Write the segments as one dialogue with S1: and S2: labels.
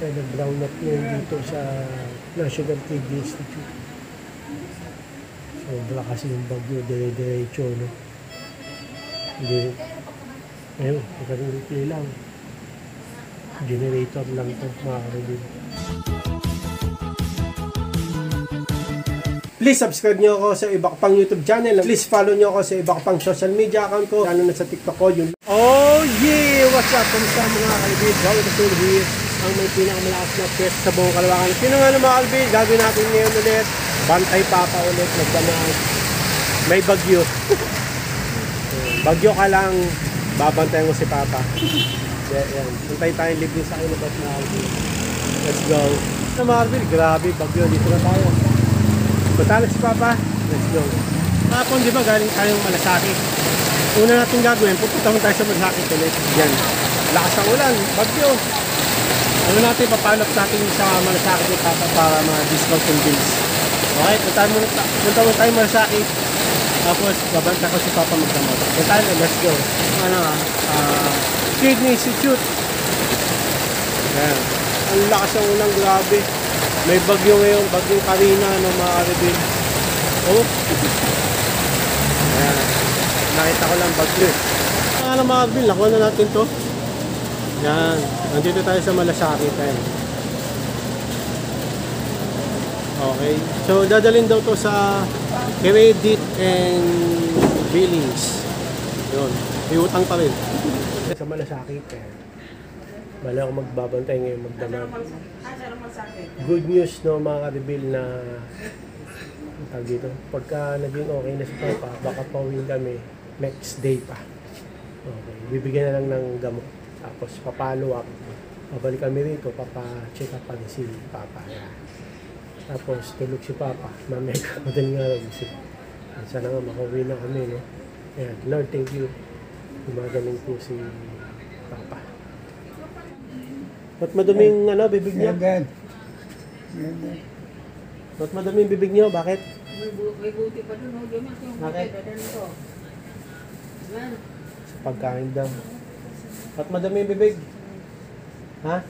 S1: Kaya nag-brown up ngayon dito sa National TV Institute. Sobra kasi yung bagyo, dire-diretso, no? Hindi, ayun, pagkalulit lang. Generator lang ito, mga karibig. Please subscribe nyo ako sa iba ko pang YouTube channel. Please follow nyo ako sa iba ko pang social media account ko. Lalo na sa TikTok ko. Yun. Oh yeah! What's up? Kumusta mga kalibid? Gawin ito here. Ang may pinakamalakas na test sa buong Kalawakan. Sino nga mga kalibid? Gagawin natin ngayon ulit. Bantay Papa ulit. Nagdamag. May bagyo. Bagyo ka lang. Babantayan ko si Papa. Yan. Puntay tayong libre sa kinabas na kalibid. Let's go. Na mga kalibid, grabe. Bagyo. Dito na tayo. Punta na si Papa. Let's go. Kapon, di ba, galing tayong Malasakit. Una natin gagawin, pupunta mo tayo sa Malasakit ulit. Yan. Lakas ang ulan. Bagyo. Ano natin, papalap natin sa Malasakit ni Papa para ma-discount yung bills. Okay, punta mo tayo Malasakit. Tapos, babanta ko si Papa magdamot. Punta na, let's go. Kidney Institute. Yan. Ang lakas ang ulan, grabe. May bagyo ngayon, bagyong Karina, no, mga karibig. Oh. Ayan. Nakita ko lang bagyo. Ano mga karibig, nakuha na natin to. Yan. Nandito tayo sa Malasakit. Okay. So, dadalhin daw to sa credit and billings. Yun. Iutang pa rin. Sa Malasakit. Bala ako magbabantay ngayon magdamag. Good news, no, mga karibil, na tawag dito, pagka naging okay na si Papa, baka pauwiin kami next day pa. Okay, bibigyan na lang ng gamot. Tapos papalo up. Babalik kami rito, papa-check up pa rin si Papa. Yeah. Tapos tulog si Papa. Mamaya madaling nga lang isip. Sana nga makauwi na kami, no? Ayan, Lord, thank you. Gumagaling po si Papa. Ba't madaming bibig niya? Ba't madaming bibig niyo? Bakit?
S2: May buti pa doon.
S1: Bakit? Sa pagkain daw. Ba't madaming bibig? Ha?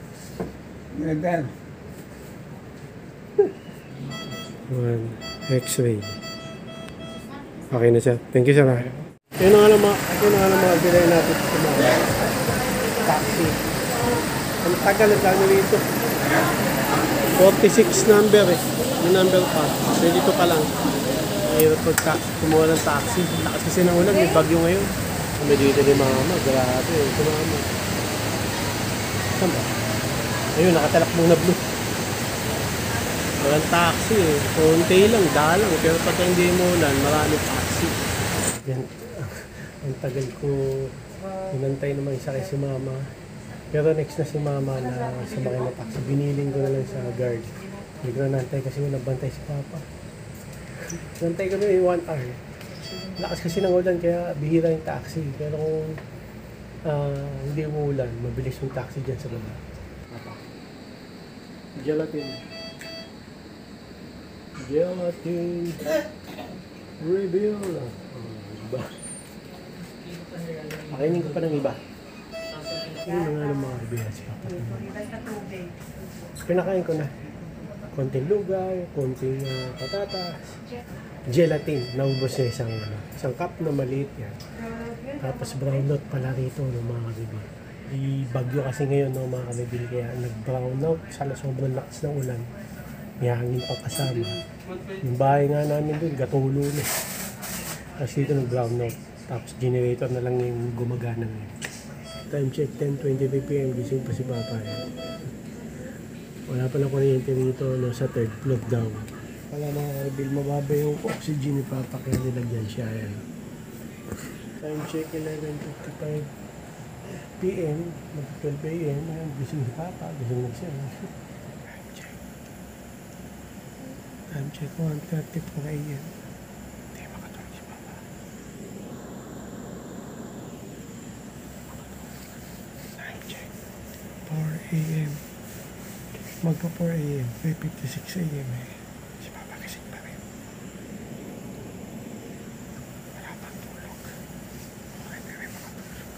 S1: X-ray. Okay na siya. Thank you, sir. Ito na nga lang mga bilay natin sa mga taxi. Ang tagal na gano'n dito. 46 number eh. Yung number pa. So dito pa lang. Mahirap kumuha ng taxi. Lakas kasi ng ulan. May bagyo ngayon. Kami dito ni mama. Grabe eh. Ito mama. Saan ba? Ayun, nakatalak muna blue. Walang taxi eh. Konti lang, dalang. Pero pagka hindi mo ulan, maraming taxi. Yan. Ang tagal ko inantay naman isa kay si mama. Pero next na si mama na sumakay na taxi. Biniling ko na lang sa guard. Hindi ko na nantay kasi nabantay si Papa. Nantay ko na yung 1 hour. Lakas kasi ng ulan kaya bihira yung taxi. Pero kung hindi umuulan, mabilis yung taxi dyan sa baba. Gelatin. Gelatin. Reveal. Iba. Pakainin ko pa ng iba. Yun nga ng mga ribera si Papa. Pinakain ko na. Konting lugaw, konting patatas. Gelatin. Naubos na isang cup na maliit yan. Tapos brown out pala rito ng mga ribera. Bagyo kasi ngayon ng mga ribera kaya nag-brown out. Sana sobrang lakas ng ulan. May hangin pa kasama. Yung bahay nga namin doon, gatulo na. Kasi dito nag-brown out. Tapos generator na lang yung gumagana ngayon. Time check 10:23 PM, gising pa si Papa. Wala palang kuryente rito, sa third floor daw. Wala mga bill, mababa yung oxygen ni Papa kaya nilagyan siya. Yan. Time check 11:55 PM, mag-12 AM, gising si Papa, gising na siya. Time check 1:34 AM. AM. Magpa 4 AM, 5:56 AM eh. Si Papa gising pa rin. Wala pang tulog. Okay na rin makatulog.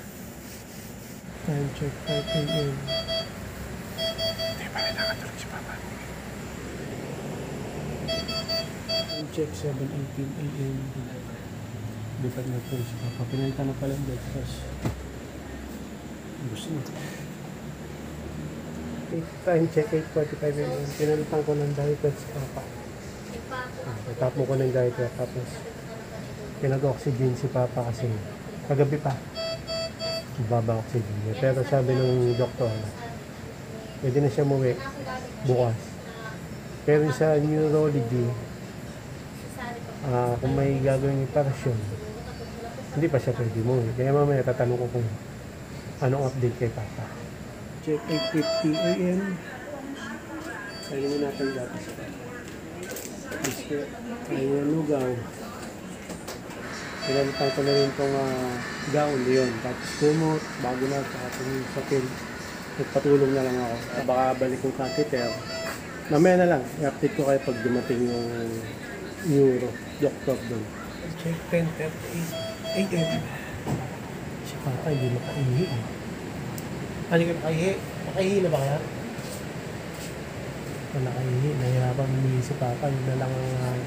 S1: Time check 5 AM. Di ba Check 7:18 AM. Lipat na po si Papa. Pinalitan na pala yung breakfast. Gusto na. Time check 8:45 AM. Pinalitan ko ng diaper si Papa. Tap mo ko ng diaper tapos pinag-oxygen si Papa kasi kagabi pa. Baba oxygen niya. Pero sabi ng doktor, pwede na siya umuwi bukas. Pero sa neurology, kung may gagawin operasyon, hindi pa siya pwede umuwi. Kaya mamaya tatanong ko kung anong update kay Papa. Check 8:50 AM. Kainin mo natin dati sa biscuit. Kainin ng lugaw. Pinalitan ko na rin itong gown yun. Tapos kumot, bago na, saka itong sapil. Nagpatulong na lang ako. Baka balik yung catheter. Mamaya na lang, i-update ko kayo pag dumating yung neuro doctor doon. Check 10:38 AM. Si Papa hindi makaihi eh. Ano ka nakaihi? Nakaihi na ba kaya? Kung nakaihi, nahirapan humihi si Papa. Yun na lang ang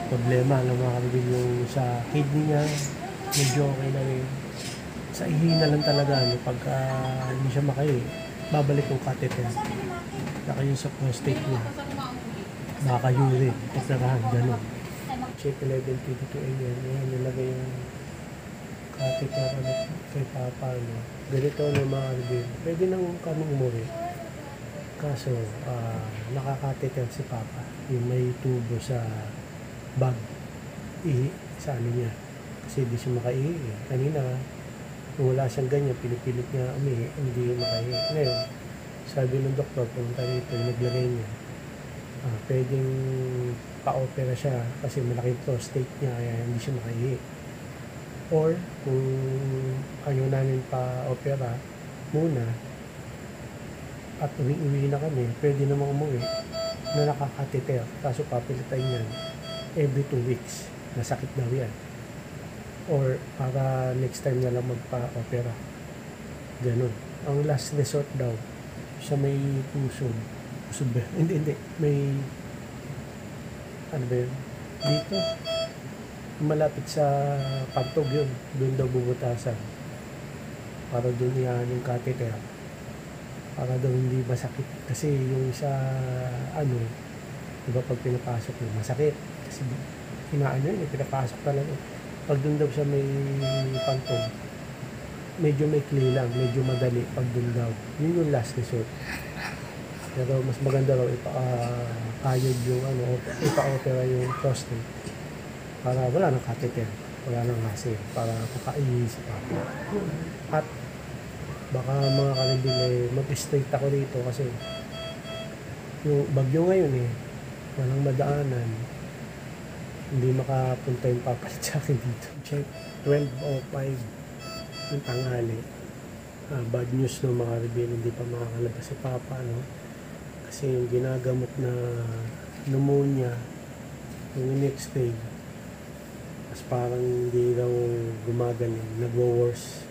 S1: problema ng mga kabibig yung sa kidney niya. Medyo okay na rin. Sa ihi na lang talaga, no, pagka hindi siya makaihi, babalik yung catheter. Saka yung sa prostate niya. Makaka-urine. At gano'n. Check 11:22 AM. Ayan, nilagay yung catheter kay Papa. No. Ganito na mga kabibig. Pwede nang kami umuwi. Kaso, nakakatheter si Papa. Yung may tubo sa bag. Ihi sa ano niya. Kasi di siya makaihi. Kanina, kung wala siyang ganyan, pinipilit niya umihi, hindi makaihi. Ngayon, sabi ng doktor, pumunta rito, naglagay niya. Pwedeng pa-opera siya kasi malaking prostate niya, kaya hindi siya makaihi. Or, kung ayaw namin pa-opera muna, at uwi na kami, pwede namang umuwi na nakakateter. Kaso papilitan niyan every 2 weeks. Nasakit daw yan. Or para next time na lang magpa-opera. Ganun. Ang last resort daw, sa may pusod. Pusod ba? Hindi. May, ano ba yun? Dito. Malapit sa pantog yun. Doon daw bubutasan. Para doon yan yung catheter. Para daw hindi masakit. Kasi yung sa, diba pag pinapasok yun, masakit. Kasi inaano yun, pinapasok talaga. Pag doon daw siya may pantog, medyo may clear lang, medyo madali pag doon daw. Yun yung last resort. Pero mas maganda raw ipakayod yung ipa-opera yung prostate para wala nang catheter, wala nang hassle, para makaihi si Papa. At baka mga kanibil mag-straight ako rito kasi yung bagyo ngayon walang madaanan. Hindi makapunta yung papalit sa akin dito. Check 12:05 yung tanghali. Bad news no mga rebel, hindi pa makakalabas si Papa, no? Kasi yung ginagamot na pneumonia yung next day, mas parang hindi daw gumagaling, nagwo-worse.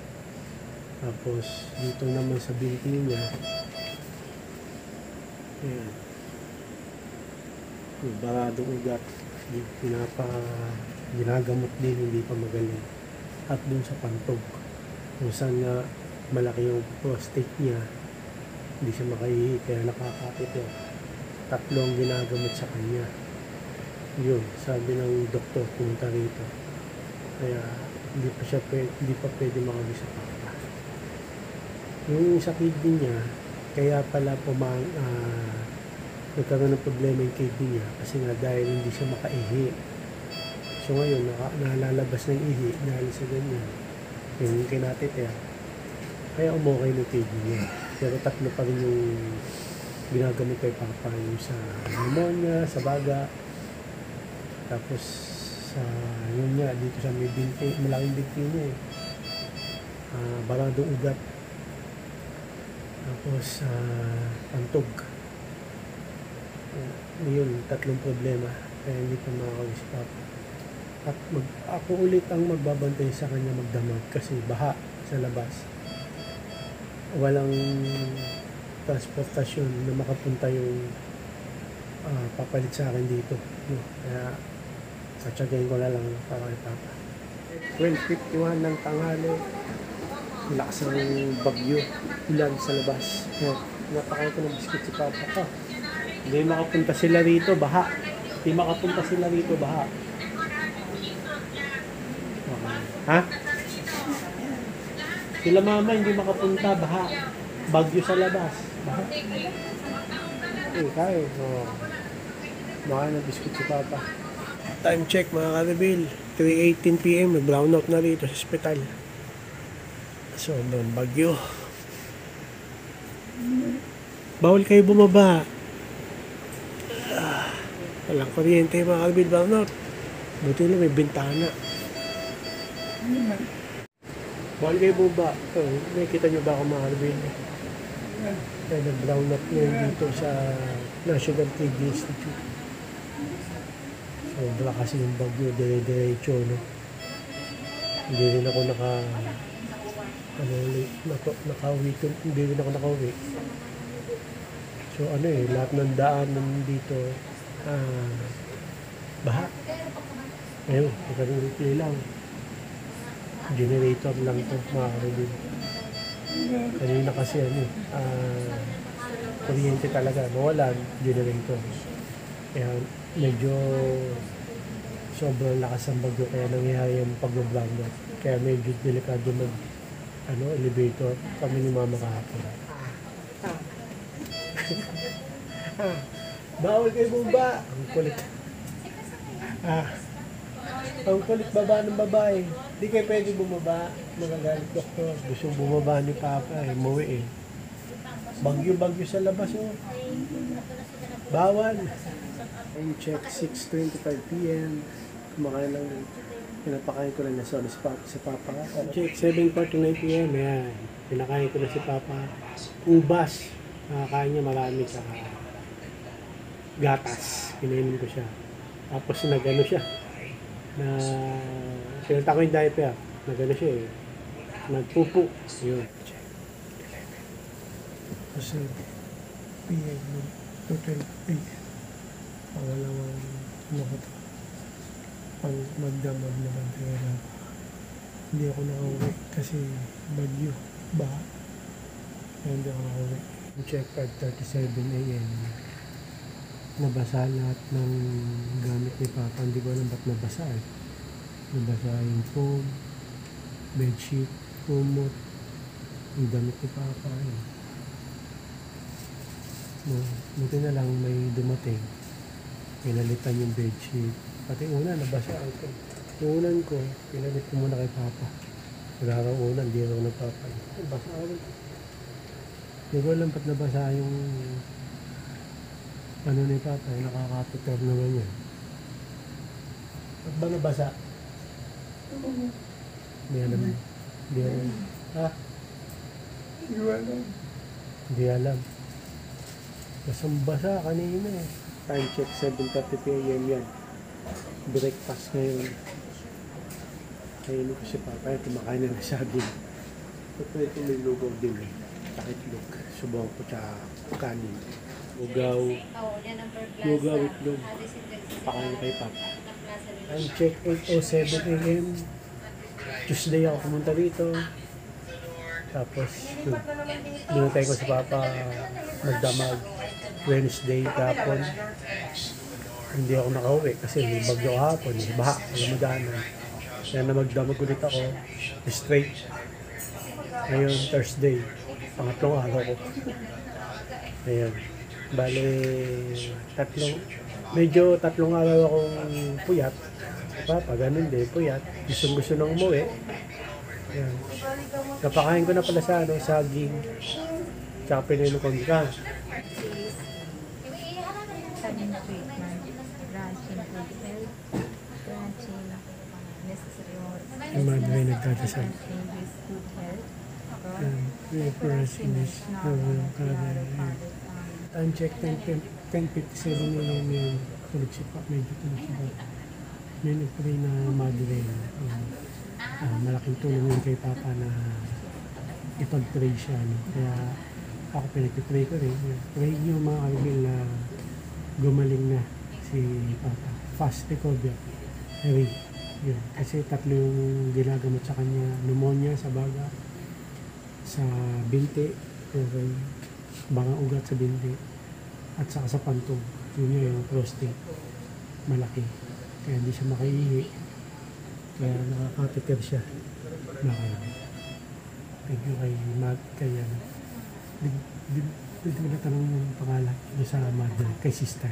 S1: Tapos dito naman sa binti niya, ayan, baradong ugat, ginagamot din, hindi pa magaling. At dun sa pantog, kung saan nga malaki yung prostate niya, hindi siya makaihi, kaya nakakapit yun. 3 ang ginagamot sa kanya. Yun, sabi ng doktor, pumunta rito. Kaya hindi pa pwede makawis sa Papa. Yung sa kidney niya, kaya pala nagkaroon ng problema yung kidney niya kasi nga dahil hindi siya makaihi. So ngayon, nalalabas ng ihi dahil sa ganyan. Yung kinateter. Kaya umukay ng kidney niya. Pero 3 pa rin yung ginagamit kay Papa. Yung sa pneumonia, sa baga. Tapos sa yun niya, dito sa may binti, malaking binti niya baradong ugat. Tapos pantog. Yun, 3 problema. Kaya hindi pa makakawis si Papa. At ako ulit ang magbabantay sa kanya magdamag kasi baha sa labas. Walang transportasyon na makapunta yung papalit sa akin dito. No? Kaya satsagayin ko na lang para kay Papa. 12:51 ng tanghali. Lakas ng bagyo. Ulan sa labas. Napakain ko ng biskit si Papa. Hindi makapunta sila rito, baha. Hindi makapunta sila rito, baha. Okay. Ha? Sila mama hindi makapunta, baha. Bagyo sa labas. Baha. Kain. Makain ng biskit si Papa. Time check mga ka-reveal. 3:18 PM. Brownout na rito sa ospital. Sobrang bagyo. Bawal kayo bumaba. Walang kuryente mga ka-reveal. Brownout. Buti na may bintana. Bawal kayo bumaba. Nakikita nyo ba ako mga ka-reveal? Kaya nag-brownout ngayon dito sa National TB Institute. Sobra kasi yung bagyo, dire-diretso, no? Hindi rin ako hindi rin ako nakauwi. So lahat ng daanan dito, baha. Ayun, ikaw lang. Generator lang ito, mga karibin. Kanina kasi kuryente talaga, mawalan, generator. Kaya medyo sobrang lakas ang bagyo kaya nangyayari yung pag-brownout. Kaya medyo delikado elevator kami ni mama kahapon. Bawal kayo bumaba. Ang kulit. Ang kulit baba ng babae. Di kayo pwede bumaba. Magagalit doktor. Gusto bumaba ni Papa Muwi Bagyo-bagyo sa labas Bawal. Time check 6:25 PM. Kumakain lang din. Pinapakain ko lang na sa Papa. Check 7:49 PM. Yan. Pinakain ko na si Papa. Ubas. Nakakain niya marami sa gatas. Pinainom ko siya. Tapos siya. Pinalta ko yung diaper. Siya Nagpupo. Yun. Kasi PM 2:12 pangalawang pang magdamag naman kaya hindi ako nakauwi kasi bagyo, baha. Kaya hindi ako nakauwi. Check 5:37 AM. Nabasa lahat ng gamit ni Papa. Hindi ko alam ba't nabasa Nabasa yung foam, bedsheet, kumot, yung damit ni Papa. Buti na lang may dumating. Pinalitan yung bedsheet. Pati una, nabasa ito. Yung unan ko, pinalit ko muna kay Papa. Magarang unan, di raw nagpapa. Nabasa ako. Hindi ko alam ba't nabasa yung ni Papa. Nakakapitar naman yan. Ba't ba nabasa? Hindi alam. Hindi alam. Ha? Hindi alam. Basang-basa kanina Time check 7:30 PM yan. Breakfast ngayon. Kainin ko si Papa. Kumakain na ng saging. Ito may lugaw din Takitlog. Subong ko sa kanin. Lugaw. Lugaw itlog. Pakain kay Papa. Time check 8:07 AM. Tuesday ako pumunta dito. Tapos binutay ko si Papa magdamag. Wednesday kapon. Hindi ako nakauwi kasi may bagyo kahapon. Baha. Alam mo daanan. Kaya na magdamag ulit ako. Straight. Ngayon Thursday. Pangatlong araw ko. Ayun. Bale, tatlong araw akong puyat. Papa, ganun din, puyat. Gusto nang umuwi. Ayan. Napakain ko na pala sa saging. Tsaka pinainom ko ka. Yung mga ay nagdadasal. Time check 10:57 AM yung tulog si Papa. Medyo tulog si Papa. May nagpray na madre. Malaking tulong yun kay Papa na ipag-pray siya. Kaya
S3: Ako pinag-pray ko rin. Pray niyo mga kaibigan na gumaling na si Papa. Fast recovery. Yun. Kasi 3 yung ginagamot sa kanya. Pneumonia sa baga, sa binti, okay, bangang ugat sa binti, at saka sa pantog. Yun yung prostate. Malaki. Kaya hindi siya makaihi. Kaya nakakateter siya. Thank you kay Mag, kay dito na tanong yung pangalan doon sa mother, kay sister.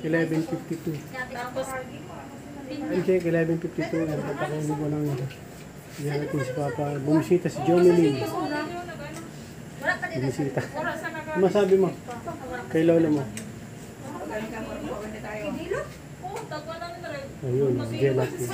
S3: 11:52.
S2: Tapos,
S3: Ay, check, 11:52. Napapakainin ko lang ito. Yan natin si Papa. Bumisita si Jomeline.
S2: wala pa din na
S3: Bumisita. Ano masabi mo? Kay Lola mo. Ayun, gelatin.